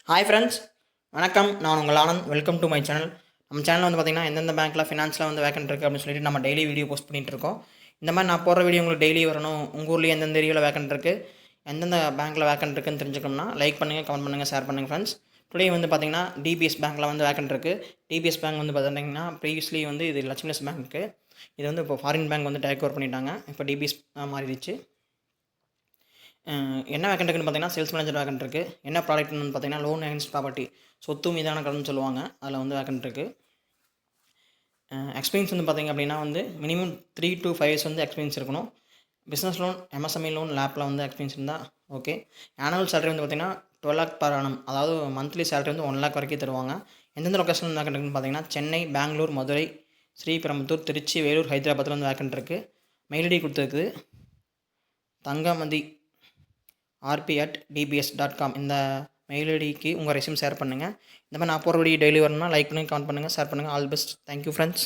Hi friends, வணக்கம். நான் உங்கள் Anand. Welcome to my channel. நம்ம சேனல் வந்து பார்த்திங்கன்னா எந்தெந்த பேங்க்கில் ஃபினான்ஸில் வந்து வேக்கன்ட் இருக்குது அப்படின்னு சொல்லிட்டு நம்ம டெய்லி வீடியோ போஸ்ட் பண்ணிகிட்டு இருக்கோம். இந்த மாதிரி நான் போடுற வீடியோ உங்களுக்கு டெய்லி வரணும், உங்கள் ஊர்லேயே எந்தெந்த ஏரியாவில் வேக்கன்ட் இருக்குது, எந்தெந்த பேங்க்கில் வேக்கன்ட் இருக்குன்னு தெரிஞ்சுக்கணும்னா லைக் பண்ணுங்கள், கமெண்ட் பண்ணுங்கள், ஷேர் பண்ணுங்கள் ஃப்ரெண்ட்ஸ். டுடே வந்து பார்த்திங்கன்னா டிபிஎஸ் பேங்க்கில் வந்து வேக்கன்ட் இருக்குது. டிபிஎஸ் பேங்க் வந்து பார்த்திங்கன்னா ப்ரீவியஸ்லி வந்து இது லட்சுமிஸ் பேங்க்கு, இது வந்து இப்போ ஃபாரின் பேங்க் வந்து டேக் ஓவர் பண்ணிட்டாங்க. இப்போ டிபிஎஸ் மாறிடுச்சு. என்ன வேக்கன்ட் இருக்குன்னு பார்த்தீங்கன்னா சேல்ஸ் மேனேஜர் வேக்கன்ட் இருக்குது. என்ன ப்ராடக்ட்னு பார்த்தீங்கன்னா லோன் அகேன்ஸ்ட் ப்ராப்பர்ட்டி, சொத்து மீதான கடன் சொல்லுவாங்க, அதில் வந்து வேக்கன்ட் இருக்குது. எக்ஸ்பீரியன்ஸ் வந்து பார்த்திங்க அப்படின்னா வந்து மினிமம் 3 to 5 இயர்ஸ் வந்து எக்ஸ்பீரியன்ஸ் இருக்கணும். பிஸ்னஸ் லோன், எம்எஸ்எம்இ லோன், லேப்பில் வந்து எக்ஸ்பீரியன்ஸ் இருந்தால் ஓகே. ஆனுவல் சேலரி வந்து பார்த்திங்கன்னா 12 lakh per annum, அதாவது மந்த்லி சேலரி வந்து 1 lakh வரைக்கும் தருவாங்க. எந்தெந்த லொக்கேஷன் வேக்கன்ட் இருக்குன்னு பார்த்தீங்கன்னா சென்னை, பெங்களூர், மதுரை, ஸ்ரீபெரும்புத்தூர், திருச்சி, வேலூர், ஹைதராபாத்தில் வந்து வேக்கன்ட் இருக்குது. மெயில் ஐடி கொடுத்துருக்குது தங்கமதி rp@dbs.com. இந்த மெயில் ஐடிக்கு உங்கள் ரெஸ்யூம் ஷேர் பண்ணுங்கள். இந்த மாதிரி நான் போகிற வீடியோ டெய்லி வரணும்னா லைக் பண்ணுங்கள், கமெண்ட் பண்ணுங்கள், ஷேர் பண்ணுங்கள். All best. Thank you friends.